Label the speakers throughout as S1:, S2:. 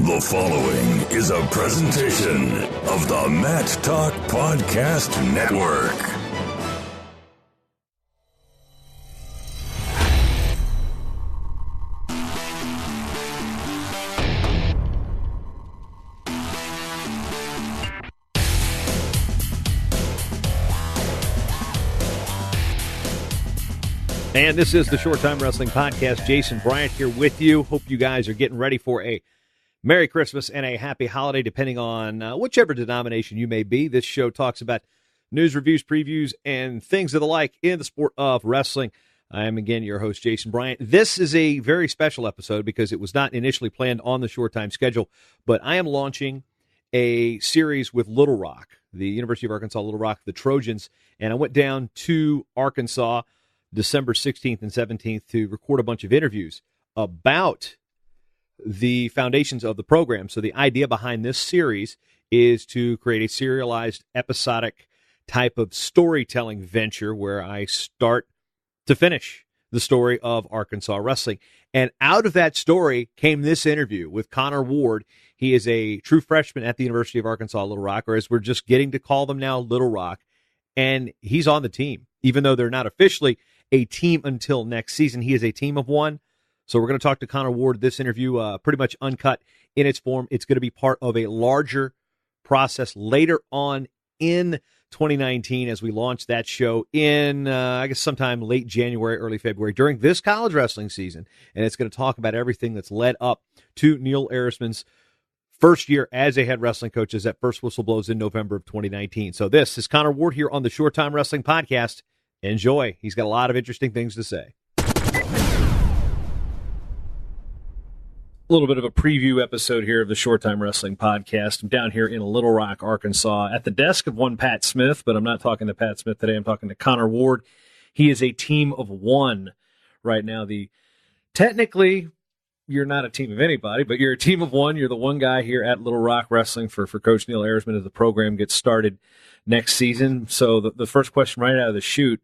S1: The following is a presentation of the Matt Talk Podcast Network.
S2: And this is the Short Time Wrestling Podcast. Jason Bryant here with you. Hope you guys are getting ready for a Merry Christmas and a Happy Holiday, depending on whichever denomination you may be. This show talks about news, reviews, previews, and things of the like in the sport of wrestling. I am, again, your host, Jason Bryant. This is a very special episode because it was not initially planned on the Short Time schedule, but I am launching a series with Little Rock, the University of Arkansas Little Rock, the Trojans, and I went down to Arkansas December 16th and 17th to record a bunch of interviews about the foundations of the program. So the idea behind this series is to create a serialized, episodic type of storytelling venture where I start to finish the story of Arkansas wrestling. And out of that story came this interview with Connor Ward. He is a true freshman at the University of Arkansas Little Rock, or as we're just getting to call them now, Little Rock. And he's on the team, even though they're not officially a team until next season. He is a team of one. So we're going to talk to Connor Ward. This interview, pretty much uncut in its form. It's going to be part of a larger process later on in 2019 as we launch that show in, I guess, sometime late January, early February during this college wrestling season. And it's going to talk about everything that's led up to Neil Arisman's first year as a head wrestling coach as that first whistle blows in November of 2019. So this is Connor Ward here on the Short Time Wrestling Podcast. Enjoy. He's got a lot of interesting things to say. A little bit of a preview episode here of the Short Time Wrestling Podcast. I'm down here in Little Rock, Arkansas, at the desk of one Pat Smith, but I'm not talking to Pat Smith today. I'm talking to Connor Ward. He is a team of one right now. Technically, you're not a team of anybody, but you're a team of one. You're the one guy here at Little Rock Wrestling for Coach Neil Arisman as the program gets started next season. So the first question right out of the chute,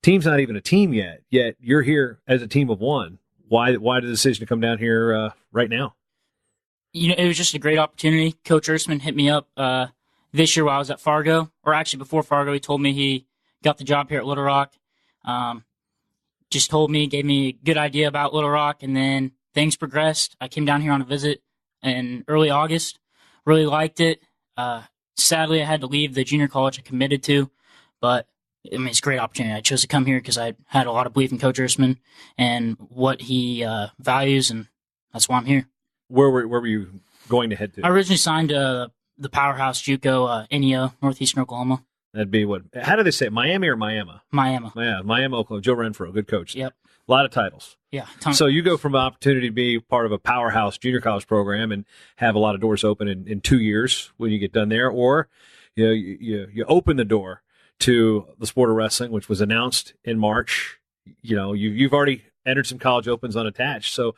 S2: team's not even a team yet you're here as a team of one. Why the decision to come down here right now?
S3: You know, it was just a great opportunity. Coach Arisman hit me up this year while I was at Fargo, or actually before Fargo. He told me he got the job here at Little Rock. Just told me, gave me a good idea about Little Rock, and then things progressed. I came down here on a visit in early August. Really liked it. Sadly, I had to leave the junior college I committed to, but I mean, it's a great opportunity. I chose to come here because I had a lot of belief in Coach Arisman and what he values, and that's why I'm here.
S2: Where were you going to head to?
S3: I originally signed the powerhouse JUCO NEO, Northeastern Oklahoma.
S2: That'd be what? How do they say it? Miami or Miami?
S3: Miami.
S2: Yeah, Miami, Oklahoma. Joe Renfro, good coach.
S3: Yep.
S2: A lot of titles.
S3: Yeah.
S2: So you go from an opportunity to be part of a powerhouse junior college program and have a lot of doors open in 2 years when you get done there, or you open the door to the sport of wrestling, which was announced in March. You've already entered some college opens unattached. So,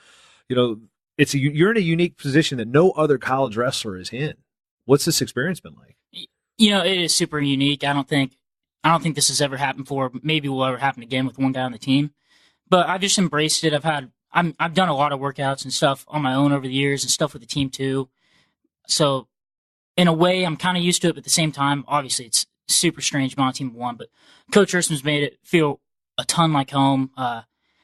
S2: you're in a unique position that no other college wrestler is in. What's this experience been like?
S3: It is super unique. I don't think this has ever happened before. Maybe will ever happen again with one guy on the team. But I've just embraced it. I've done a lot of workouts and stuff on my own over the years and stuff with the team too. So in a way, I'm kind of used to it, but at the same time, obviously it's super strange being on a team of one. But Coach Arisman's made it feel a ton like home.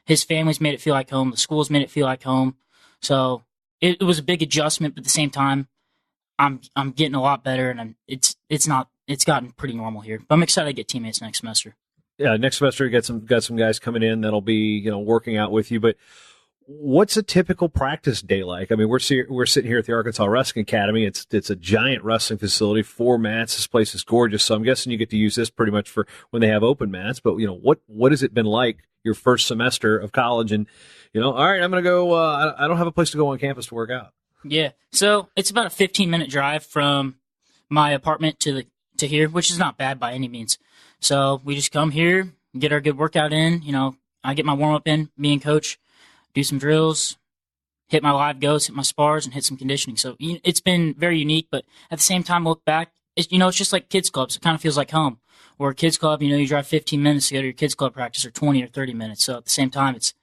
S3: His family's made it feel like home. The school's made it feel like home. So it was a big adjustment, but at the same time, I'm getting a lot better, and it's gotten pretty normal here. But I'm excited to get teammates next semester.
S2: Yeah, next semester you got some guys coming in that'll be working out with you. But what's a typical practice day like? I mean, we're sitting here at the Arkansas Wrestling Academy. It's a giant wrestling facility, 4 mats. This place is gorgeous. So I'm guessing you get to use this pretty much for when they have open mats. But what has it been like your first semester of college? And all right, I'm gonna go. I don't have a place to go on campus to work out.
S3: Yeah, so it's about a 15-minute drive from my apartment to here, which is not bad by any means. So we just come here, get our good workout in. I get my warm-up in, me and Coach, do some drills, hit my live goes, hit my spars, and hit some conditioning. So it's been very unique, but at the same time, look back, it's just like kids clubs. It kind of feels like home. Or a kids club, you drive 15 minutes to go to your kids club practice, or 20 or 30 minutes. So at the same time, it's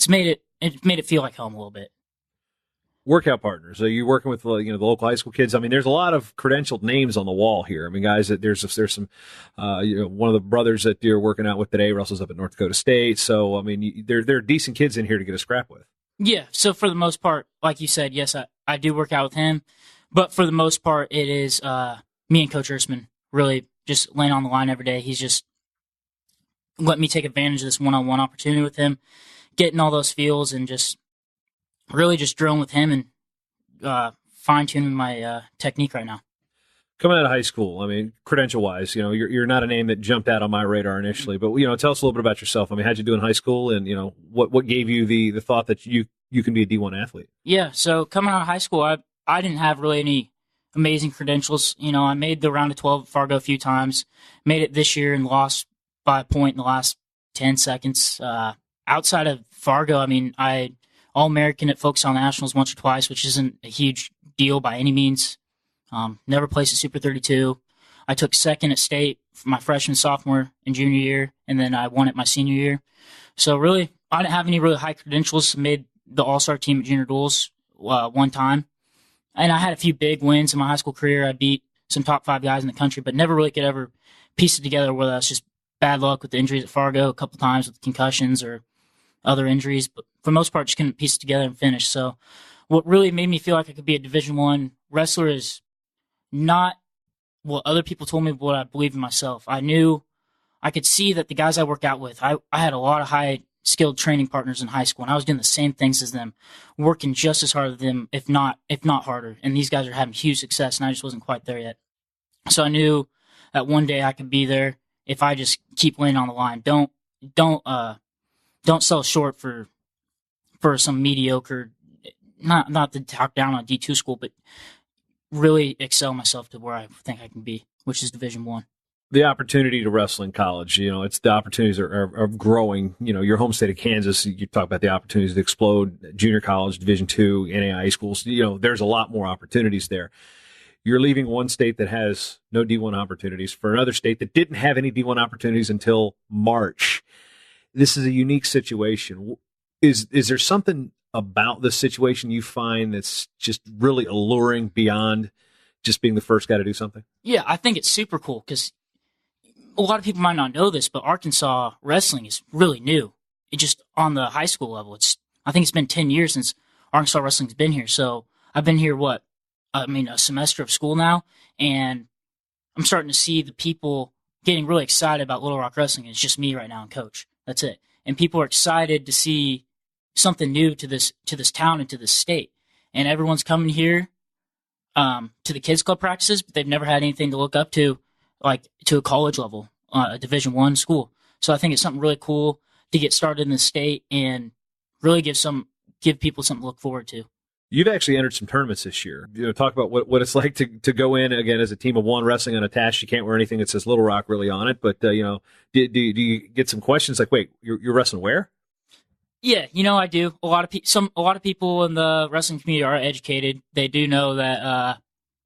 S3: made it feel like home a little bit.
S2: workout partners? Are you working with the local high school kids? I mean, there's a lot of credentialed names on the wall here. I mean, guys, that there's some one of the brothers that you're working out with today wrestles up at North Dakota State. So I mean, there are decent kids in here to get a scrap with.
S3: Yeah. So for the most part, like you said, yes, I do work out with him, but for the most part, it is me and Coach Ersman really just laying on the line every day. He's just let me take advantage of this one-on-one opportunity with him, getting all those feels and just really just drilling with him and fine-tuning my technique right now.
S2: Coming out of high school, I mean, credential-wise, you're not a name that jumped out on my radar initially, but, tell us a little bit about yourself. I mean, how'd you do in high school, and, what gave you the thought that you can be a D1 athlete?
S3: Yeah, so coming out of high school, I didn't have really any amazing credentials. I made the round of 12 at Fargo a few times, made it this year and lost by a point in the last 10 seconds. Outside of Fargo, I mean, I All-American at Folk Style Nationals once or twice, which isn't a huge deal by any means. Never placed at Super 32. I took second at state for my freshman, sophomore, and junior year, and then I won it my senior year. So really, I didn't have any really high credentials. Made the All-Star team at junior duels one time. And I had a few big wins in my high school career. I beat some top 5 guys in the country, but never really could ever piece it together, whether that's just bad luck with the injuries at Fargo a couple times with concussions or other injuries. But for the most part, just couldn't piece it together and finish. So what really made me feel like I could be a Division I wrestler is not what other people told me, but what I believed in myself. I knew I could see that the guys I worked out with, I had a lot of high-skilled training partners in high school, and I was doing the same things as them, working just as hard as them, if not harder. And these guys are having huge success, and I just wasn't quite there yet. So I knew that one day I could be there if I just keep laying on the line. Don't sell short for some mediocre, not to talk down on D2 school, but really excel myself to where I think I can be, which is Division I.
S2: The opportunity to wrestle in college, it's the opportunities are growing. Your home state of Kansas, you talk about the opportunities to explode, junior college, Division II, NAIA schools. There's a lot more opportunities there. You're leaving one state that has no D1 opportunities for another state that didn't have any D1 opportunities until March. This is a unique situation. Is there something about this situation you find that's just really alluring beyond just being the first guy to do something?
S3: Yeah, I think it's super cool because a lot of people might not know this, but Arkansas wrestling is really new. It just on the high school level. I think it's been 10 years since Arkansas wrestling's been here. So I've been here, a semester of school now, and I'm starting to see the people getting really excited about Little Rock wrestling. It's just me right now and Coach. That's it. And people are excited to see something new to this town and to this state. And everyone's coming here to the kids club practices, but they've never had anything to look up to, like to a college level, a Division I school. So I think it's something really cool to get started in the state and really give people something to look forward to.
S2: You've actually entered some tournaments this year. Talk about what it's like to go in again as a team of one, wrestling unattached. You can't wear anything that says Little Rock really on it, but do you get some questions like, wait, you're wrestling where?
S3: Yeah, I do. A lot of people in the wrestling community are educated. They do know that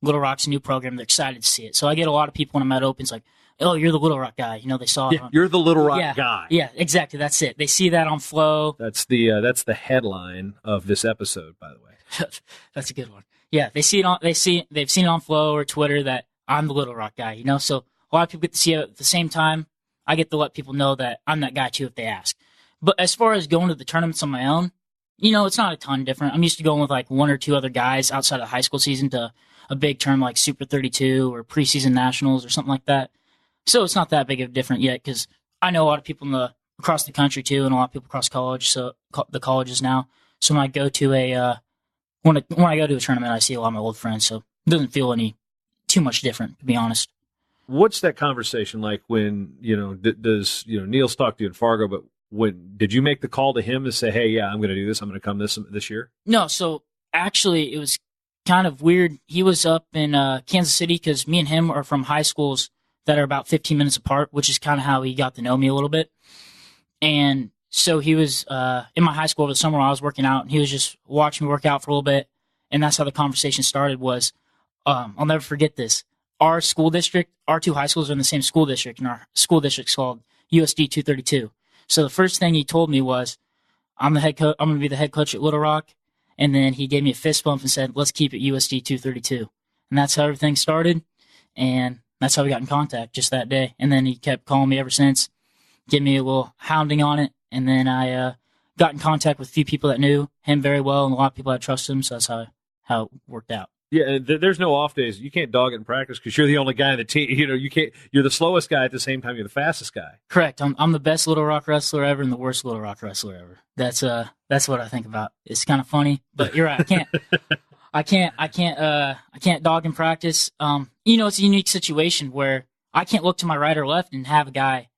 S3: Little Rock's a new program. They're excited to see it. So I get a lot of people when I'm at Opens like, "Oh, you're the Little Rock guy." They saw it.
S2: You're the Little Rock guy.
S3: Yeah, exactly. That's it. They see that on Flow.
S2: That's the headline of this episode, by the way.
S3: That's a good one. Yeah, they've seen it on Flow or Twitter that I'm the Little Rock guy. So a lot of people get to see it at the same time. I get to let people know that I'm that guy too if they ask. But as far as going to the tournaments on my own, it's not a ton different. I'm used to going with like one or two other guys outside of the high school season to a big tournament like Super 32 or preseason nationals or something like that. So it's not that big of a difference yet because I know a lot of people across the country too, and a lot of people across college. So the colleges now. So when I go to when I go to a tournament, I see a lot of my old friends. So it doesn't feel any too much different, to be honest.
S2: What's that conversation like when does Neil's talk to you in Fargo, but when did you make the call to him to say, hey, yeah, I'm going to do this. I'm going to come this year?
S3: No. So actually it was kind of weird. He was up in Kansas City because me and him are from high schools that are about 15 minutes apart, which is kind of how he got to know me a little bit. And so he was in my high school over the summer while I was working out, and he was just watching me work out for a little bit. And that's how the conversation started was, I'll never forget this. Our school district, our two high schools are in the same school district, and our school district's called USD 232. So the first thing he told me was, I'm going to be the head coach at Little Rock, And then he gave me a fist bump and said, let's keep it USD 232. And that's how everything started. And that's how we got in contact just that day. And then he kept calling me ever since, giving me a little hounding on it. And then I got in contact with a few people that knew him very well and a lot of people that trusted him. So that's how it worked out.
S2: Yeah, there's no off days. You can't dog it in practice because you're the only guy in the team. You can't. You're the slowest guy at the same time. You're the fastest guy.
S3: Correct. I'm the best Little Rock wrestler ever and the worst Little Rock wrestler ever. That's what I think about. It's kind of funny, but you're right. I can't dog in practice. It's a unique situation where I can't look to my right or left and have a guy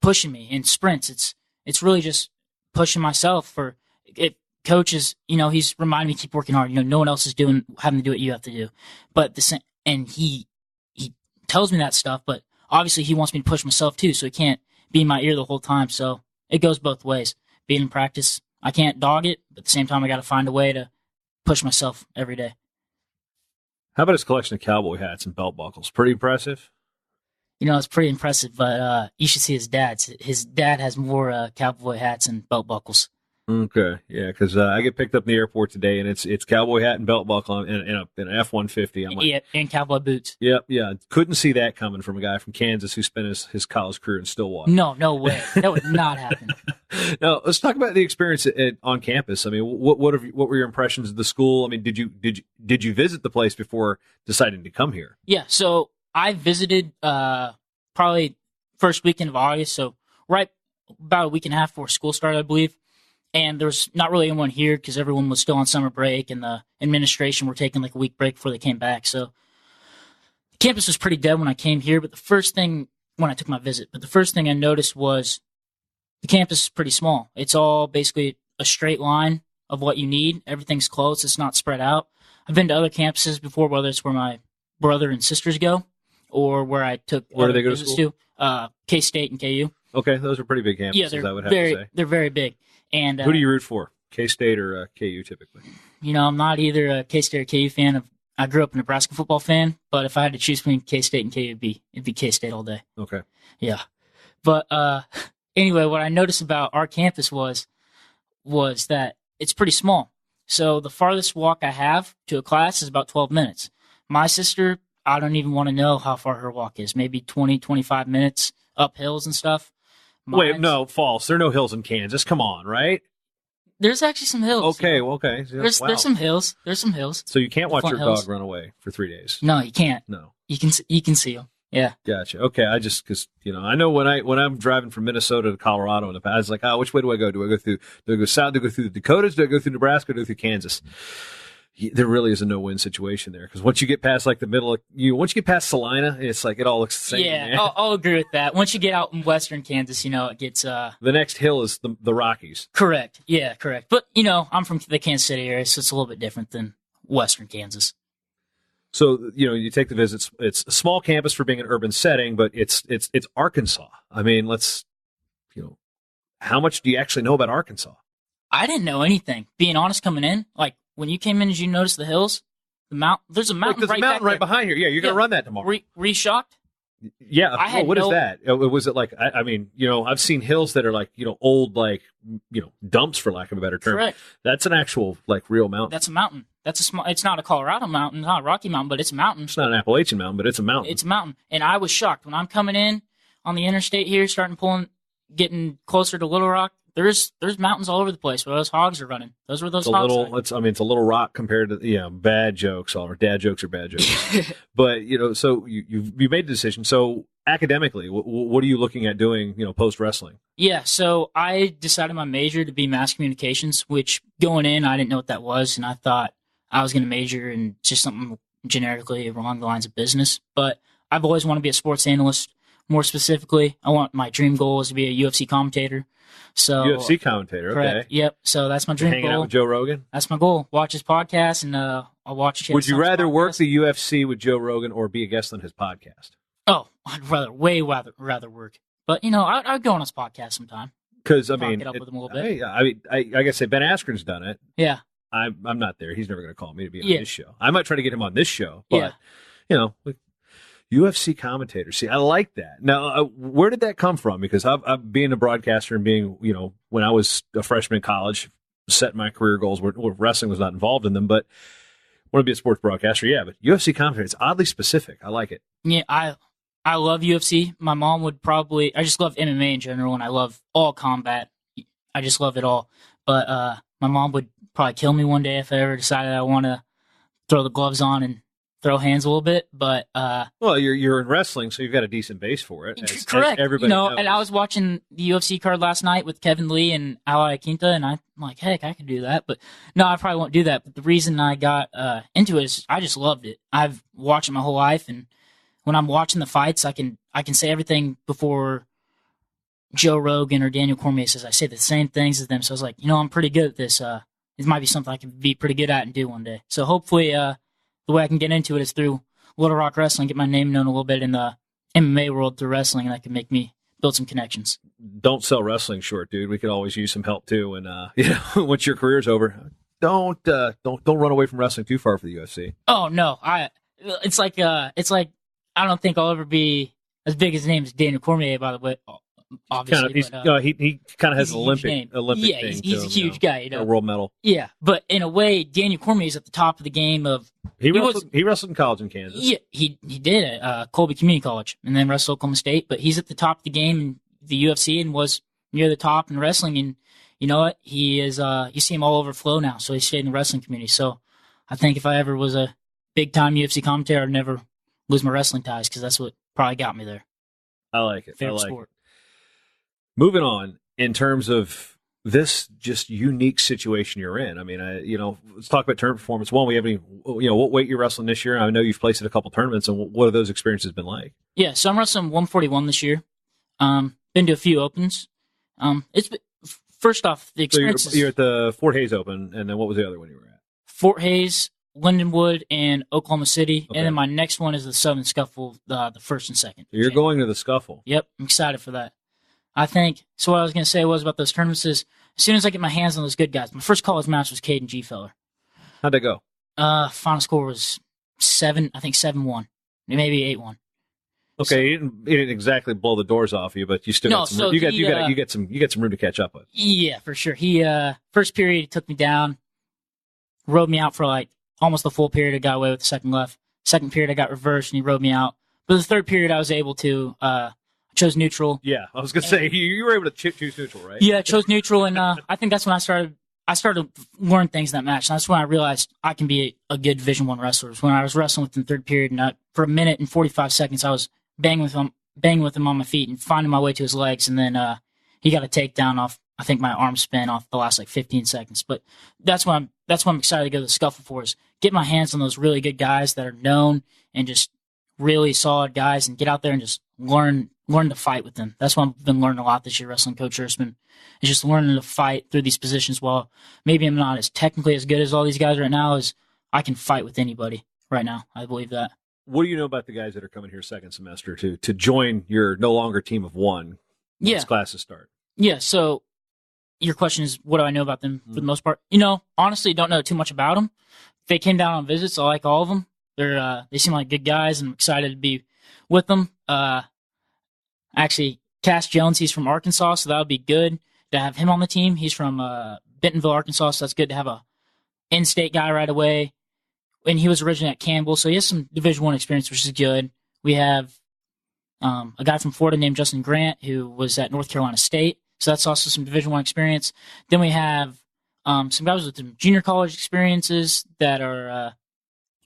S3: pushing me in sprints. It's really just pushing myself for it. Coaches, he's reminding me to keep working hard. No one else is having to do what you have to do. But and he tells me that stuff, but obviously he wants me to push myself too, so he can't be in my ear the whole time. So it goes both ways. Being in practice, I can't dog it, but at the same time, I got to find a way to push myself every day.
S2: How about his collection of cowboy hats and belt buckles? Pretty impressive.
S3: It's pretty impressive, but you should see his dad's. His dad has more cowboy hats and belt buckles.
S2: Okay, yeah, because I get picked up in the airport today, and it's cowboy hat and belt buckle in an F-150. I'm like,
S3: yeah, and cowboy boots.
S2: Yep, yeah. Couldn't see that coming from a guy from Kansas who spent his college career in Stillwater.
S3: No way. That would not happen.
S2: Now, let's talk about the experience on campus. I mean, what were your impressions of the school? I mean, did you visit the place before deciding to come here?
S3: Yeah, so I visited probably first weekend of August, so right about a week and a half before school started, I believe. And there was not really anyone here because everyone was still on summer break and the administration were taking like a week break before they came back. So the campus was pretty dead when I came here. But the first thing I noticed was the campus is pretty small. It's all basically a straight line of what you need. Everything's close. It's not spread out. I've been to other campuses before, whether it's where my brother and sisters go or where I took
S2: where do they go to school?
S3: K-State and KU.
S2: Okay, those are pretty big campuses,
S3: yeah,
S2: I would have to say.
S3: They're very big. And
S2: who do you root for, K-State or KU typically?
S3: I'm not either a K-State or KU fan. I grew up a Nebraska football fan, but if I had to choose between K-State and KU, it'd be K-State all day.
S2: Okay.
S3: Yeah. But anyway, what I noticed about our campus was that it's pretty small. So the farthest walk I have to a class is about 12 minutes. My sister, I don't even want to know how far her walk is, maybe 20, 25 minutes up hills and stuff.
S2: Wait, no, false. There are no hills in Kansas. Come on, right?
S3: There's actually some hills.
S2: Okay, okay.
S3: There's some hills. There's some hills.
S2: So you can't watch your dog run away for 3 days.
S3: No, you can't.
S2: No,
S3: you can see them. Yeah.
S2: Gotcha. Okay, because I know when I'm driving from Minnesota to Colorado in the past, I was like, which way do I go? Do I go south? Do I go through the Dakotas? Do I go through Nebraska? Or do I go through Kansas? There really is a no-win situation there because once you get past like the middle of once you get past Salina, it's like it all looks the same.
S3: Yeah, I'll agree with that. Once you get out in western Kansas, it gets
S2: the next hill is the Rockies.
S3: Correct. Yeah, correct. But I'm from the Kansas City area, so it's a little bit different than western Kansas.
S2: So you take the visits. It's a small campus for being an urban setting, but it's Arkansas. I mean, how much do you actually know about Arkansas?
S3: I didn't know anything. Being honest, coming in, like. When you came in, did you notice the hills? There's a mountain
S2: right
S3: back
S2: right behind here. Yeah, you're going to run that tomorrow.
S3: Were you shocked?
S2: Yeah. What is that? Was it like, I mean, I've seen hills that are like, old, like, dumps for lack of a better term.
S3: Correct.
S2: That's an actual, like, real mountain.
S3: That's a mountain. It's not a Colorado mountain, not a Rocky Mountain, but it's a mountain.
S2: It's not an Appalachian mountain, but it's a mountain.
S3: It's a mountain. And I was shocked. When I'm coming in on the interstate here, getting closer to Little Rock, There's mountains all over the place where those hogs are running. Those were those hogs.
S2: It's a little rock compared to bad jokes or dad jokes are bad jokes. But so you made the decision. So academically, what are you looking at doing? Post wrestling.
S3: Yeah, so I decided my major to be mass communications, which going in I didn't know what that was, and I thought I was going to major in just something generically along the lines of business. But I've always wanted to be a sports analyst. More specifically, my dream goal is to be a UFC commentator. So
S2: UFC commentator,
S3: correct.
S2: Okay.
S3: Yep. So that's my dream
S2: hanging
S3: goal.
S2: Hanging out with Joe Rogan?
S3: That's my goal. Watch his podcast, and I'll watch.
S2: Would you rather work the UFC with Joe Rogan or be a guest on his podcast?
S3: Oh, I'd way rather work. But I'd go on his podcast sometime.
S2: Because
S3: get up with him a little bit.
S2: I guess Ben Askren's done it.
S3: Yeah.
S2: I'm not there. He's never going to call me to be on his show. I might try to get him on this show, but UFC commentator. See, I like that. Now, where did that come from? Because I've being a broadcaster and being, when I was a freshman in college, setting my career goals where wrestling was not involved in them, but want to be a sports broadcaster. Yeah, but UFC commentary, it's oddly specific. I like it.
S3: Yeah, I love UFC. My mom would probably. I just love MMA in general, and I love all combat. I just love it all. But my mom would probably kill me one day if I ever decided I want to throw the gloves on and throw hands a little bit. But
S2: well, you're in wrestling, so you've got a decent base for it.
S3: Correct.
S2: As everybody knows.
S3: And I was watching the UFC card last night with Kevin Lee and Al Iaquinta, and I'm like, heck, I could do that. But no, I probably won't do that. But the reason I got into it is I just loved it. I've watched it my whole life, and when I'm watching the fights, I can say everything before Joe Rogan or Daniel Cormier says. I say the same things as them. So I was like, I'm pretty good at this. It might be something I can be pretty good at and do one day. So hopefully, the way I can get into it is through Little Rock Wrestling, get my name known a little bit in the MMA world through wrestling, and that can make me build some connections. Don't
S2: sell wrestling short, dude. We could always use some help too. And once your career's over, don't run away from wrestling too far for the UFC.
S3: Oh no, it's like I don't think I'll ever be as big as his name is Daniel Cormier, by the way. Obviously,
S2: he kind of has an Olympic thing.
S3: Yeah, he's a huge guy.
S2: A world medal.
S3: Yeah, but in a way, Daniel Cormier is at the top of the game of.
S2: He wrestled in college in Kansas.
S3: Yeah, he did at Colby Community College, and then wrestled Oklahoma State. But he's at the top of the game in the UFC and was near the top in wrestling. And you know what? He is. You see him all over Flow now, so he stayed in the wrestling community. So I think if I ever was a big time UFC commentator, I'd never lose my wrestling ties because that's what probably got me there.
S2: I like it.
S3: Favorite sport.
S2: Moving on, in terms of this just unique situation you're in. I mean, let's talk about tournament performance. One, we have any, what weight you're wrestling this year? I know you've placed at a couple tournaments, and what have those experiences been like?
S3: Yeah, so I'm wrestling 141 this year. Been to a few opens. It's first off the experience.
S2: So you're at the Fort Hays Open, and then what was the other one you were at?
S3: Fort Hays, Lindenwood, and Oklahoma City, okay. And then my next one is the Southern Scuffle, the first and second.
S2: So you're going to the Scuffle.
S3: Yep, I'm excited for that. I think, so what I was going to say was about those tournaments is, as soon as I get my hands on those good guys, my first college match was Caden G. Feller.
S2: How'd that go?
S3: Final score was 7-1, maybe 8-1.
S2: Okay, he didn't exactly blow the doors off you, but you still got some. You get some room to catch up with.
S3: Yeah, for sure. He first period he took me down, rode me out for like almost the full period. I got away with the second left. Second period I got reversed and he rode me out. But the third period I was able to. Chose neutral.
S2: Yeah, I was gonna say you were able to choose neutral, right?
S3: Yeah, I chose neutral, and I think that's when I started to learn things in that match. And that's when I realized I can be a good Division I wrestler. When I was wrestling with him in the third period, and for a minute and 45 seconds, I was banging with him on my feet and finding my way to his legs, and then he got a takedown off. I think my arm spin off the last like 15 seconds. But that's what I'm excited to go to the Scuffle for, is get my hands on those really good guys that are known and just really solid guys, and get out there and just learn to fight with them. That's what I've been learning a lot this year, wrestling coach Ersman, is just learning to fight through these positions. While maybe I'm not as technically as good as all these guys right now, as I can fight with anybody right now. I believe that.
S2: What do you know about the guys that are coming here second semester to join your no longer team of one once classes start? Yeah,
S3: so your question is, what do I know about them for the most part? Honestly, don't know too much about them. If they came down on visits, I like all of them. They seem like good guys, and I'm excited to be with them. Actually, Cass Jones, he's from Arkansas, so that would be good to have him on the team. He's from Bentonville, Arkansas, so that's good to have a in-state guy right away. And he was originally at Campbell, so he has some Division I experience, which is good. We have a guy from Florida named Justin Grant, who was at North Carolina State, so that's also some Division I experience. Then we have some guys with some junior college experiences that are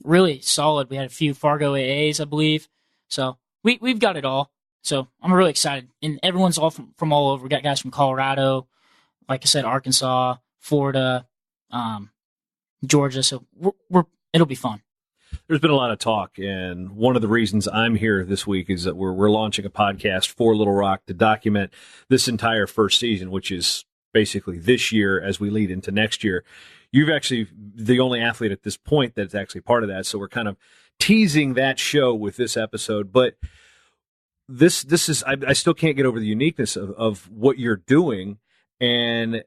S3: really solid. We had a few Fargo AAs, I believe. So we've got it all. So I'm really excited. And everyone's all from all over. We got guys from Colorado, like I said, Arkansas, Florida, Georgia. So it'll be fun.
S2: There's been a lot of talk, and one of the reasons I'm here this week is that we're launching a podcast for Little Rock to document this entire first season, which is basically this year as we lead into next year. You've actually the only athlete at this point that's actually part of that, so we're kind of teasing that show with this episode. But this is I still can't get over the uniqueness of what you're doing, and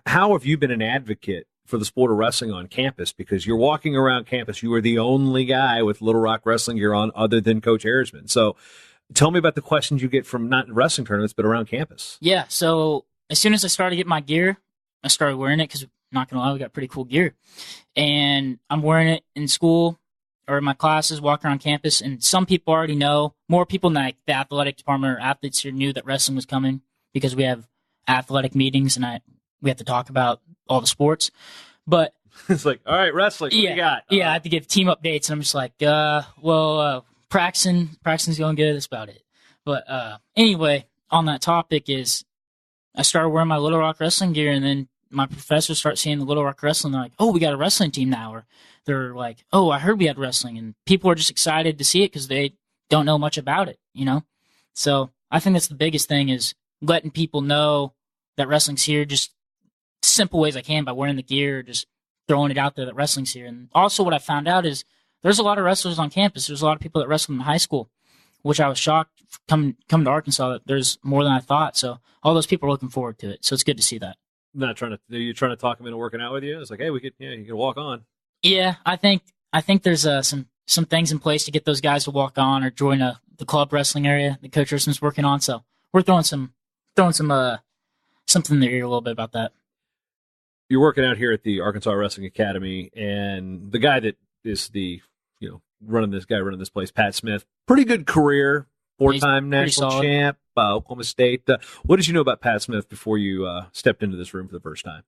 S2: how have you been an advocate for the sport of wrestling on campus? Because you're walking around campus, you are the only guy with Little Rock wrestling gear on other than Coach Ersman. So tell me about the questions you get from not wrestling tournaments but around campus.
S3: Yeah, so as soon as I started getting my gear, I started wearing it because, not going to lie, we got pretty cool gear. And I'm wearing it in school or in my classes, walking around campus. And some people already know, more people than like the athletic department or athletes here knew that wrestling was coming because we have athletic meetings and we have to talk about all the sports. But
S2: it's like, all right, wrestling, what you got?
S3: Yeah, I have to give team updates. And I'm just like, practicing's going good. That's about it. But anyway, on that topic is I started wearing my Little Rock wrestling gear, and then my professors start seeing the Little Rock wrestling. They're like, oh, we got a wrestling team now. Or they're like, oh, I heard we had wrestling. And people are just excited to see it because they don't know much about it, you know? So I think that's the biggest thing is letting people know that wrestling's here, just simple ways I can by wearing the gear, just throwing it out there that wrestling's here. And also what I found out is there's a lot of wrestlers on campus. There's a lot of people that wrestle in high school, which I was shocked coming to Arkansas that there's more than I thought. So all those people are looking forward to it. So it's good to see that.
S2: Are you trying to talk them into working out with you? It's like, hey, you can walk on.
S3: Yeah, I think there's some things in place to get those guys to walk on or join the club wrestling area that Coach Ersman's working on. So we're throwing some something in their ear a little bit about that.
S2: You're working out here at the Arkansas Wrestling Academy, and the guy that is running this place, Pat Smith, pretty good career, 4-time national champ, Oklahoma State. What did you know about Pat Smith before you stepped into this room for the first time?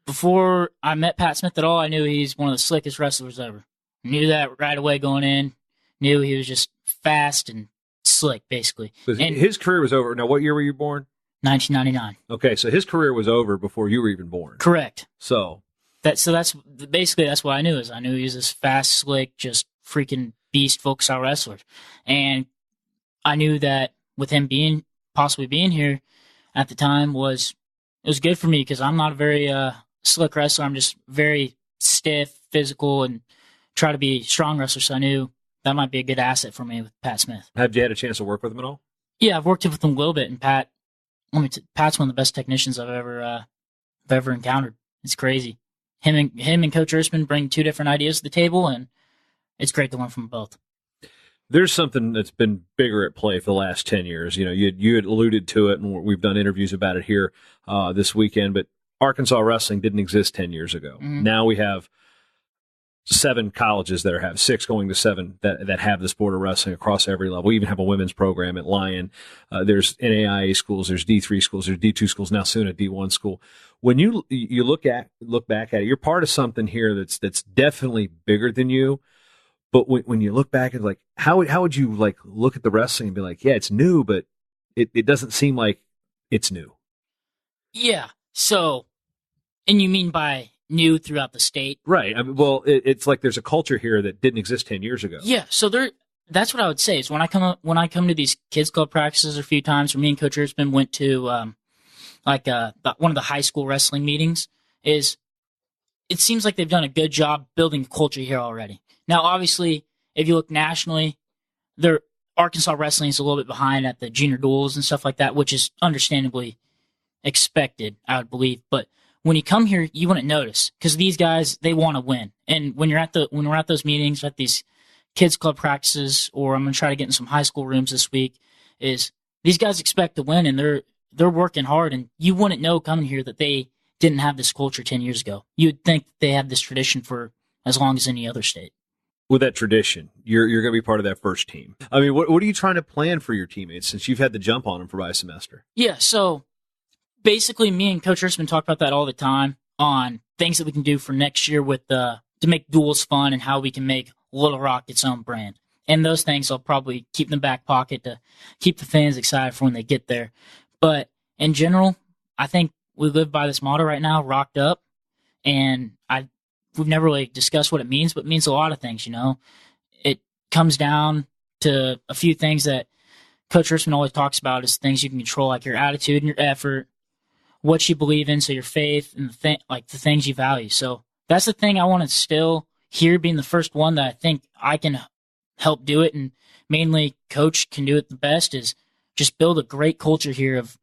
S3: Before I met Pat Smith at all, I knew he's one of the slickest wrestlers ever. Knew that right away going in. Knew he was just fast and slick, basically. And
S2: his career was over. Now, what year were you born?
S3: 1999.
S2: Okay, so his career was over before you were even born.
S3: Correct.
S2: So
S3: that's basically what I knew. I knew he was this fast, slick, just freaking beast folk style wrestler. And I knew that with him possibly being here at the time it was good for me because I'm not a very slick wrestler. I'm just very stiff, physical, and try to be a strong wrestler. So I knew that might be a good asset for me with Pat Smith.
S2: Have you had a chance to work with him at all?
S3: Yeah, I've worked with him a little bit, and Pat's one of the best technicians I've ever encountered. It's crazy. Him and Coach Ersman bring two different ideas to the table, and it's great to learn from both.
S2: There's something that's been bigger at play for the last 10 years. You had alluded to it, and we've done interviews about it here this weekend, but Arkansas wrestling didn't exist 10 years ago. Mm-hmm. Now we have 7 colleges that have 6 going to 7 that have the sport of wrestling across every level. We even have a women's program at Lyon. There's NAIA schools, there's D3 schools, there's D2 schools, now soon a D1 school. When you look back at it, you're part of something here that's definitely bigger than you. But when you look back at like how would you like look at the wrestling and be like, yeah, it's new, but it doesn't seem like it's new. Yeah.
S3: So, and you mean by new throughout the state?
S2: Right. I mean, well, it's like there's a culture here that didn't exist 10 years ago.
S3: Yeah. So that's what I would say is when I come to these kids club practices a few times, or me and Coach Ersman went to one of the high school wrestling meetings, is it seems like they've done a good job building a culture here already. Now, obviously, if you look nationally, Arkansas wrestling is a little bit behind at the junior duels and stuff like that, which is understandably expected, I would believe. But when you come here, you wouldn't notice because these guys, they want to win. And when we're at those meetings, at these kids club practices, or I'm going to try to get in some high school rooms this week, is these guys expect to win and they're working hard. And you wouldn't know coming here that they didn't have this culture 10 years ago. You would think they had this tradition for as long as any other state.
S2: With that tradition, you're going to be part of that first team. I mean, what are you trying to plan for your teammates since you've had to jump on them for about a semester?
S3: Yeah, so basically me and Coach Ersman talk about that all the time on things that we can do for next year with to make duels fun and how we can make Little Rock its own brand. And those things I'll probably keep in the back pocket to keep the fans excited for when they get there. But in general, I think we live by this motto right now, rocked up, and we've never really discussed what it means, but it means a lot of things, you know. It comes down to a few things that Coach Ersman always talks about is things you can control, like your attitude and your effort, what you believe in, so your faith, and the things you value. So that's the thing I want to instill here, being the first one that I think I can help do it, and mainly Coach can do it the best, is just build a great culture here of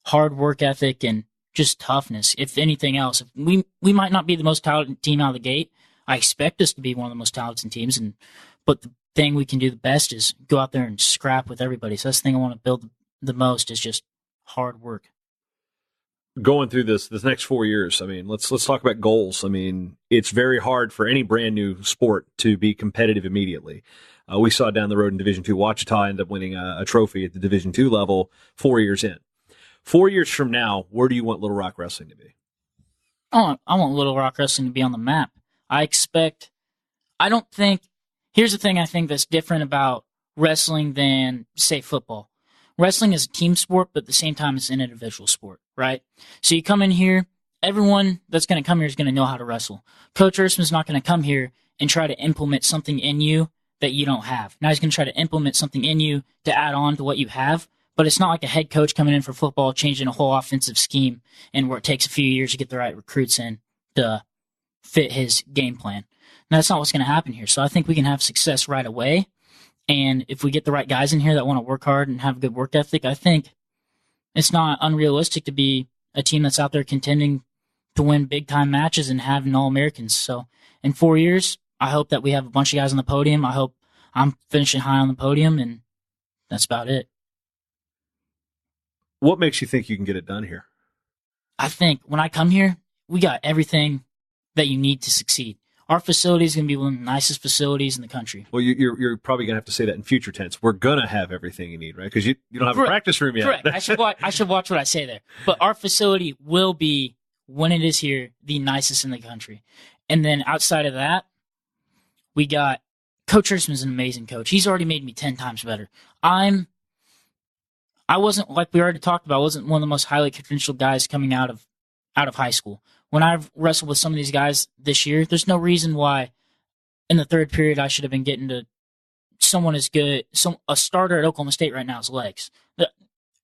S3: hard work ethic and just toughness. If anything else, we might not be the most talented team out of the gate. I expect us to be one of the most talented teams, but the thing we can do the best is go out there and scrap with everybody. So that's the thing I want to build the most is just hard work.
S2: going through this next 4 years, I mean, let's talk about goals. I mean, it's very hard for any brand new sport to be competitive immediately. We saw down the road in Division II, Ouachita end up winning a trophy at the Division II level 4 years in. 4 years from now, where do you want Little Rock Wrestling to be?
S3: I want Little Rock Wrestling to be on the map. Here's the thing I think that's different about wrestling than, say, football. Wrestling is a team sport, but at the same time, it's an individual sport, right? So you come in here, everyone that's going to come here is going to know how to wrestle. Coach Ersman's not going to come here and try to implement something in you that you don't have. Now he's going to try to implement something in you to add on to what you have, but it's not like a head coach coming in for football, changing a whole offensive scheme, and where it takes a few years to get the right recruits in to fit his game plan. Now, that's not what's going to happen here. So I think we can have success right away. And if we get the right guys in here that want to work hard and have a good work ethic, I think it's not unrealistic to be a team that's out there contending to win big-time matches and having All-Americans. So in 4 years, I hope that we have a bunch of guys on the podium. I hope I'm finishing high on the podium, and that's about it.
S2: What makes you think you can get it done here?
S3: I think when I come here, we got everything that you need to succeed. Our facility is going to be one of the nicest facilities in the country.
S2: Well, you're probably going to have to say that in future tense. We're going to have everything you need, right? Because you don't have a practice room yet.
S3: Correct. I should watch what I say there. But our facility will be, when it is here, the nicest in the country. And then outside of that, we got Coach Ersman's an amazing coach. He's already made me 10 times better. I wasn't, like we already talked about, I wasn't one of the most highly credentialed guys coming out of high school. When I've wrestled with some of these guys this year, there's no reason why in the third period I should have been getting to someone as good. A starter at Oklahoma State right now is legs.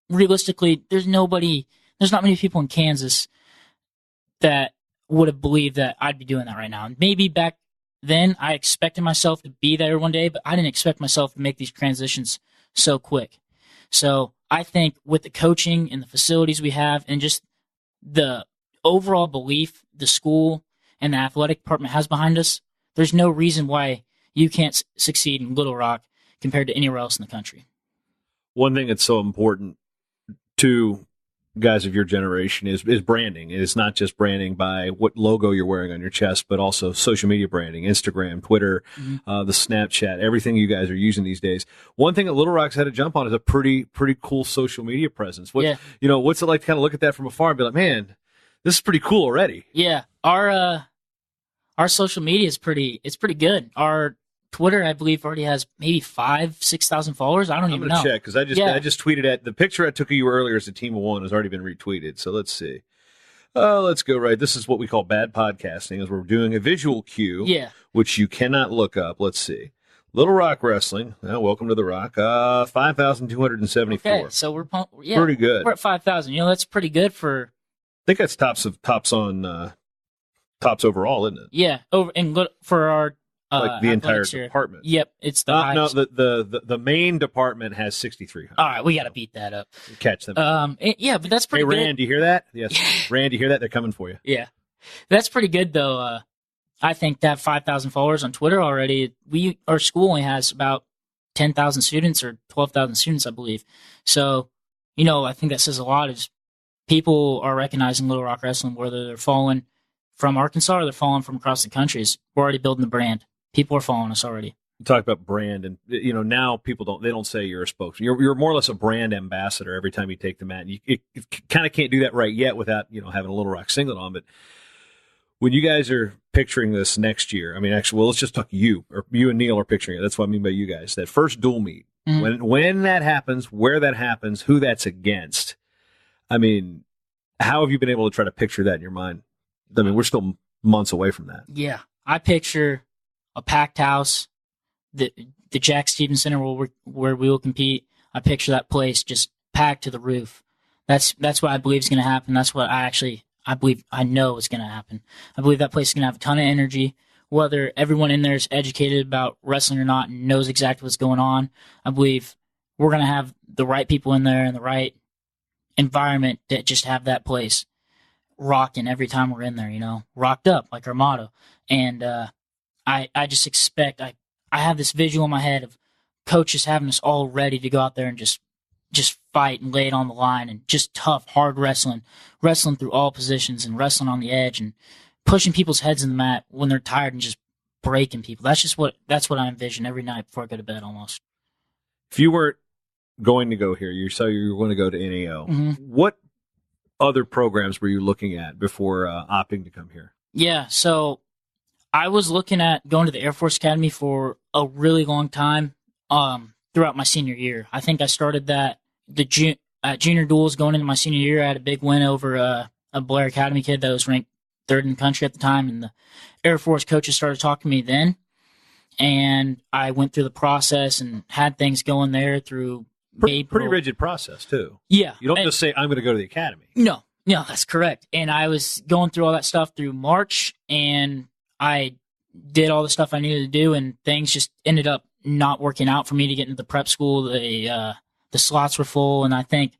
S3: Realistically, there's not many people in Kansas that would have believed that I'd be doing that right now. And maybe back then I expected myself to be there one day, but I didn't expect myself to make these transitions so quick. So I think with the coaching and the facilities we have and just the overall belief the school and the athletic department has behind us, there's no reason why you can't succeed in Little Rock compared to anywhere else in the country.
S2: One thing that's so important to guys of your generation is branding. It's not just branding by what logo you're wearing on your chest, but also social media branding, Instagram, Twitter, the Snapchat, everything you guys are using these days. One thing that Little Rock's had to jump on is a pretty cool social media presence. What's it like to kind of look at that from afar and be like, man, this is pretty cool already? Yeah,
S3: our social media is pretty good. Our Twitter, I believe, already has maybe 5,000-6,000 followers. I'm going to
S2: check because I just tweeted at the picture I took of you earlier as a team of one has already been retweeted. So let's see. Let's go right. This is what we call bad podcasting, as we're doing a visual cue, which you cannot look up. Let's see. Little Rock Wrestling. Welcome to the Rock. 5,274.
S3: Okay, so we're
S2: pretty good.
S3: We're at 5,000. That's pretty good for.
S2: I think that's tops overall, isn't it?
S3: Yeah, for our
S2: like the entire department.
S3: Yep, it's the highest.
S2: No, the main department has 6,300.
S3: All right, we got to beat that up.
S2: Catch them.
S3: But that's pretty good.
S2: Hey, Rand, do you hear that? Yes, Rand, do you hear that? They're coming for you.
S3: Yeah, that's pretty good though. I think to have 5,000 followers on Twitter already. Our school only has about 10,000 students or 12,000 students, I believe. So, I think that says a lot. Is people are recognizing Little Rock Wrestling, whether they're following from Arkansas or they're following from across the country. We're already building the brand. People are following us already.
S2: You talk about brand, and now people don't say you're a spokesman. You're more or less a brand ambassador every time you take the mat. And you kind of can't do that right yet without having a Little Rock singlet on. But when you guys are picturing this next year, let's just talk you and Neil are picturing it. That's what I mean by you guys. That first dual meet, when that happens, where that happens, who that's against. How have you been able to try to picture that in your mind? We're still months away from that.
S3: Yeah, I picture a packed house, the Jack Stevens Center where we will compete. I picture that place just packed to the roof. That's what I believe is going to happen. That's what I know is going to happen. I believe that place is going to have a ton of energy. Whether everyone in there is educated about wrestling or not and knows exactly what's going on, I believe we're going to have the right people in there and the right environment that just have that place rocking every time we're in there, rocked up like our motto. And I just expect, I have this visual in my head of coaches having us all ready to go out there and just fight and lay it on the line, and just tough, hard wrestling through all positions and wrestling on the edge and pushing people's heads in the mat when they're tired and just breaking people. That's what I envision every night before I go to bed almost.
S2: If you weren't going to go here, you were going to go to NAO.
S3: Mm-hmm.
S2: What other programs were you looking at before opting to come here?
S3: Yeah, so I was looking at going to the Air Force Academy for a really long time throughout my senior year. I think I started junior duels going into my senior year. I had a big win over a Blair Academy kid that was ranked third in the country at the time, and the Air Force coaches started talking to me then. And I went through the process and had things going there through
S2: pretty rigid process, too.
S3: Yeah.
S2: You don't just say, I'm going to go to the academy.
S3: No, that's correct. And I was going through all that stuff through March, and I did all the stuff I needed to do, and things just ended up not working out for me to get into the prep school. The slots were full, and I think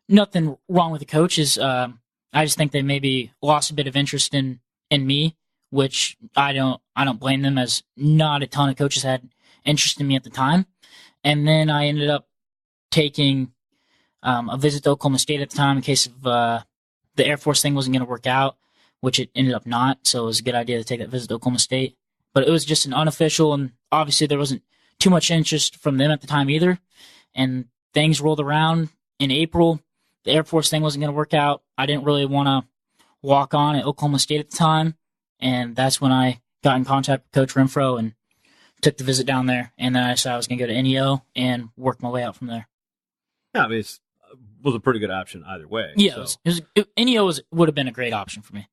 S3: nothing wrong with the coaches. I just think they maybe lost a bit of interest in me, which I don't blame them, as not a ton of coaches had interest in me at the time. And then I ended up taking a visit to Oklahoma State at the time in case of the Air Force thing wasn't going to work out, which it ended up not. So it was a good idea to take that visit to Oklahoma State. But it was just an unofficial, and obviously there wasn't too much interest from them at the time either. And things rolled around in April. The Air Force thing wasn't going to work out. I didn't really want to walk on at Oklahoma State at the time. And that's when I got in contact with Coach Renfro and took the visit down there. And then I decided I was going to go to NEO and work my way out from there.
S2: Yeah, I mean, it was a pretty good option either way.
S3: Yeah,
S2: so.
S3: NEO would have been a great option for me.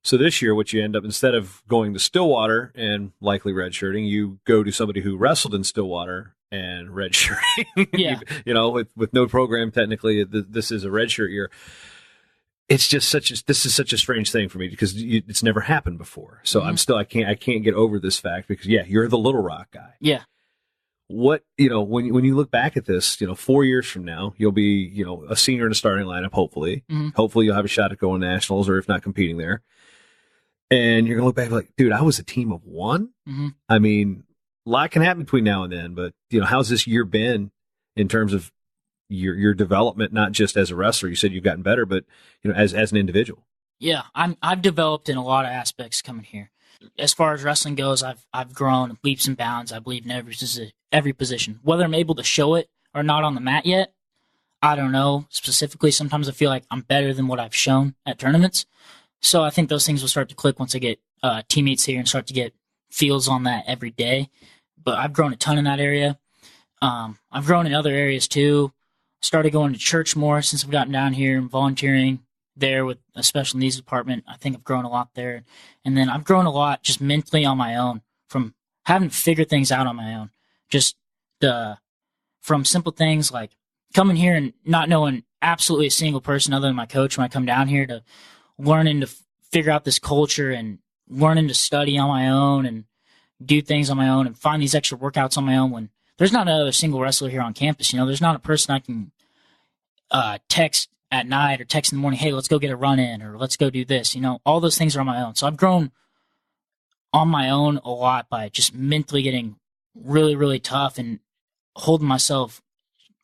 S2: So this year, what you end up, instead of going to Stillwater and likely redshirting, you go to somebody who wrestled in Stillwater and redshirting.
S3: Yeah.
S2: With no program, technically, this is a redshirt year. It's just this is such a strange thing for me because it's never happened before. So I can't get over this fact because, yeah, you're the Little Rock guy.
S3: Yeah.
S2: What, when you look back at this, 4 years from now, you'll be, a senior in the starting lineup, hopefully.
S3: Mm-hmm.
S2: Hopefully you'll have a shot at going nationals, or if not competing there. And you're going to look back like, dude, I was a team of one.
S3: Mm-hmm.
S2: I mean, a lot can happen between now and then, but, how's this year been in terms of your development, not just as a wrestler? You said you've gotten better, but, as an individual.
S3: Yeah, I've developed in a lot of aspects coming here. As far as wrestling goes, I've grown leaps and bounds, I believe, in every position. Whether I'm able to show it or not on the mat yet, I don't know. Specifically, sometimes I feel like I'm better than what I've shown at tournaments. So I think those things will start to click once I get teammates here and start to get feels on that every day. But I've grown a ton in that area. I've grown in other areas too. Started going to church more since I've gotten down here and volunteering there with a special needs department. I think I've grown a lot there. And then I've grown a lot just mentally on my own from having to figure things out on my own. Just from simple things like coming here and not knowing absolutely a single person other than my coach when I come down here, to learning to figure out this culture and learning to study on my own and do things on my own and find these extra workouts on my own when there's not another single wrestler here on campus. There's not a person I can text at night or text in the morning, hey, let's go get a run in, or let's go do this. All those things are on my own. So I've grown on my own a lot by just mentally getting really, really tough and holding myself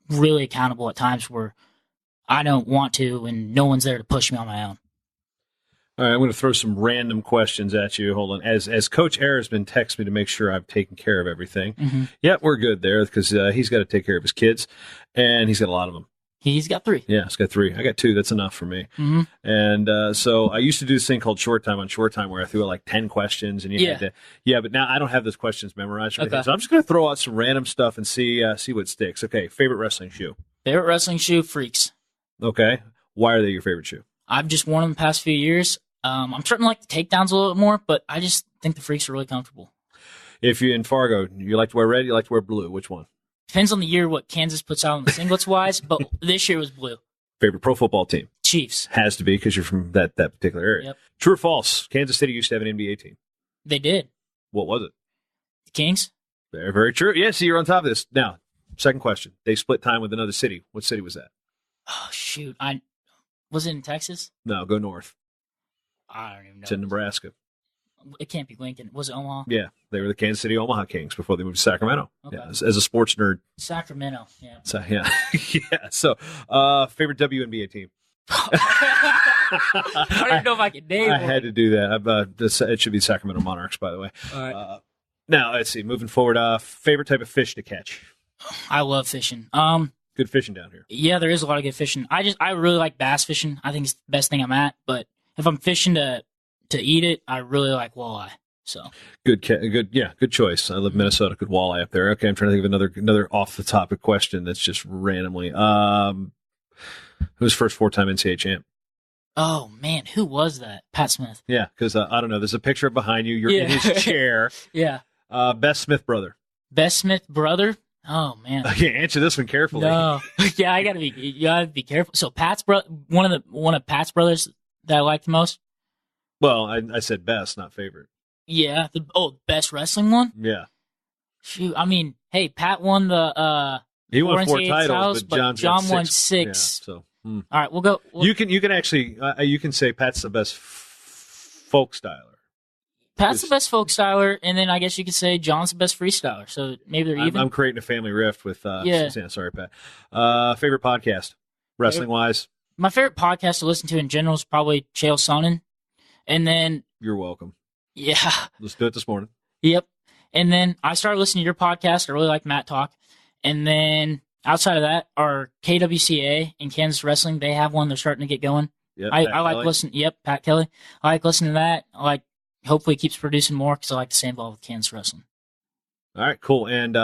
S3: really accountable at times where I don't want to and no one's there to push me on my own.
S2: All right, I'm going to throw some random questions at you. Hold on. As Coach Ayers has been texting me to make sure I've taken care of everything.
S3: Mm-hmm.
S2: Yeah, we're good there because he's got to take care of his kids, and he's got a lot of them.
S3: He's got 3.
S2: Yeah, he's got 3. I got 2. That's enough for me.
S3: Mm-hmm.
S2: And so I used to do this thing called Short Time on Short Time where I threw out like 10 questions. And you had to, but now I don't have those questions memorized.
S3: Okay.
S2: So I'm just going to throw out some random stuff and see what sticks. Okay, favorite wrestling shoe?
S3: Favorite wrestling shoe? Freaks.
S2: Okay. Why are they your favorite shoe?
S3: I've just worn them the past few years. I'm starting to like the takedowns a little bit more, but I just think the Freaks are really comfortable.
S2: If you're in Fargo, you like to wear red, you like to wear blue. Which one?
S3: Depends on the year what Kansas puts out on the singlets-wise, but this year was blue.
S2: Favorite pro football team?
S3: Chiefs.
S2: Has to be because you're from that particular area.
S3: Yep.
S2: True or false? Kansas City used to have an NBA team.
S3: They did.
S2: What was it?
S3: The Kings.
S2: Very, very true. Yes, you're on top of this. Now, second question. They split time with another city. What city was that?
S3: Oh, shoot. Was it in Texas?
S2: No, go north.
S3: I don't even know.
S2: It's in Nebraska.
S3: It can't be Lincoln. Was it Omaha?
S2: Yeah, they were the Kansas City Omaha Kings before they moved to Sacramento.
S3: Okay.
S2: Yeah, as a sports nerd.
S3: Sacramento, yeah.
S2: So, yeah. Yeah. So, favorite WNBA team?
S3: I don't even know if I could name
S2: I
S3: one.
S2: had to do that. It should be Sacramento Monarchs, by the way.
S3: All right.
S2: Now, let's see. Moving forward, favorite type of fish to catch?
S3: I love fishing.
S2: Good fishing down here.
S3: Yeah, there is a lot of good fishing. I really like bass fishing. I think it's the best thing I'm at. But if I'm fishing to eat it, I really like walleye. So
S2: Good choice. I live in Minnesota. Good walleye up there. Okay, I'm trying to think of another off the topic question that's just randomly. Who's first 4-time NCAA champ?
S3: oh man, who was that? Pat Smith.
S2: Yeah, because I don't know. There's a picture behind you. You're in
S3: Yeah.
S2: his chair.
S3: Yeah.
S2: Best Smith brother.
S3: Best Smith brother. Oh man.
S2: Okay, answer this one carefully.
S3: No. Yeah, you gotta be careful. So Pat's one of Pat's brothers that I like the most.
S2: Well, I said best, not favorite.
S3: Yeah. Best wrestling one.
S2: Yeah,
S3: Shoot. I mean, hey, Pat won the
S2: he won 4
S3: NCAA
S2: titles, but
S3: John won
S2: 6.
S3: 6.
S2: Yeah, so
S3: All right, we'll go.
S2: you can actually you can say Pat's the best folk styler.
S3: Pat's the best folk styler, and then I guess you could say John's the best freestyler. So maybe they're even.
S2: I'm creating a family rift with
S3: Yeah.
S2: sorry, Pat. Favorite podcast, wrestling wise.
S3: My favorite podcast to listen to in general is probably Chael Sonnen, and then
S2: You're welcome.
S3: yeah,
S2: Let's do it this morning.
S3: yep, and then I started listening to your podcast. I really like Matt Talk, and then outside of that, our KWCA and Kansas Wrestling, they have one. They're starting to get going.
S2: Yep,
S3: I
S2: Pat
S3: like
S2: Kelly.
S3: listening. Yep, Pat Kelly. I like listening to that. I like. Hopefully, it keeps producing more because I like to stay involved with Kansas Wrestling.
S2: All right, cool. And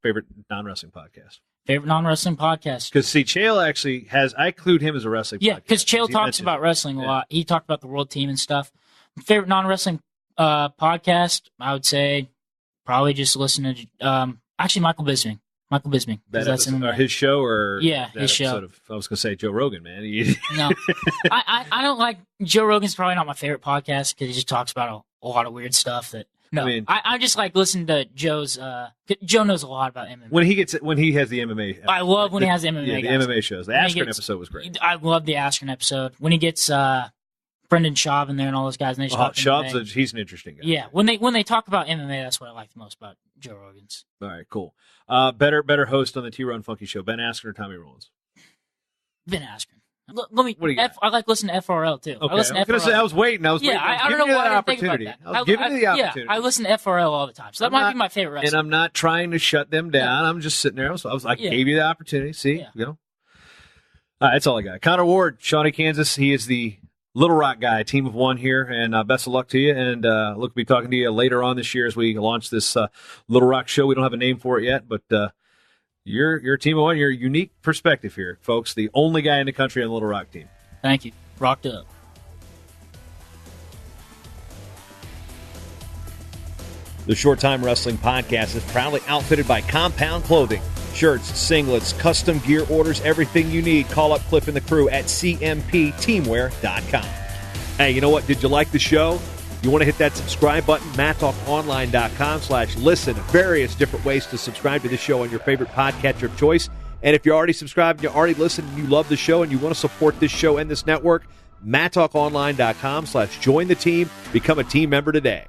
S2: favorite non-wrestling podcast.
S3: Favorite non-wrestling podcast.
S2: Because see, Chael actually has. I include him as a wrestling.
S3: Yeah,
S2: podcast,
S3: because Chael
S2: he
S3: talks
S2: mentioned
S3: about
S2: it.
S3: wrestling a
S2: Yeah.
S3: lot. He talked about the world team and stuff. Favorite non-wrestling podcast, I would say probably just listen to actually Michael Bisping. Michael Bisping. 'Cause
S2: That
S3: that's
S2: episode,
S3: MMA.
S2: his show or
S3: Yeah,
S2: that
S3: his show.
S2: episode of, I was going to say Joe Rogan, man.
S3: No, I don't like Joe Rogan's probably not my favorite podcast because he just talks about a lot of weird stuff that. No,
S2: I mean-
S3: I just like listening to Joe's. Joe knows a lot about MMA.
S2: when he has the MMA.
S3: I love when he has MMA.
S2: Yeah, the
S3: guys.
S2: MMA shows. The
S3: When he
S2: Askren
S3: gets-
S2: episode was great.
S3: I love the Askren episode when he gets Brendan Schaub in there and all those guys. And they just talk
S2: Schaub's
S3: MMA.
S2: he's an interesting guy.
S3: Yeah, when they talk about MMA, that's what I like the most about Joe Rogan's.
S2: All right, cool. Better host on the T-Run Funky Show, Ben Askren or Tommy Rollins?
S3: Ben Askren. Let me.
S2: What do you got?
S3: I like listening to FRL too.
S2: Okay,
S3: I listen to FRL.
S2: I was waiting. I was
S3: yeah,
S2: waiting. I
S3: I
S2: was
S3: don't know
S2: giving you
S3: why
S2: that
S3: I didn't think about
S2: opportunity.
S3: that.
S2: I was giving you the opportunity.
S3: Yeah, I listen to FRL all the time, so that might be my favorite wrestler.
S2: And I'm not trying to shut them down. I'm just sitting there. I
S3: Yeah.
S2: gave you the opportunity. See,
S3: Yeah.
S2: you know. That's all I got. Connor Ward, Shawnee, Kansas. He is the Little Rock guy, team of one here, and best of luck to you. And look to be talking to you later on this year as we launch this Little Rock show. We don't have a name for it yet, but you're a team of one. You're a unique perspective here, folks. The only guy in the country on the Little Rock team.
S3: Thank you. Rocked up.
S2: The Short Time Wrestling Podcast is proudly outfitted by Compound Clothing. Shirts, singlets, custom gear orders, everything you need. Call up Cliff and the crew at cmpteamwear.com. Hey, you know what? Did you like the show? You want to hit that subscribe button? MatTalkOnline.com/listen. Various different ways to subscribe to the show on your favorite podcatcher of choice. And if you're already subscribed, you already listened, and you love the show, and you want to support this show and this network, MatTalkOnline.com/join the team. Become a team member today.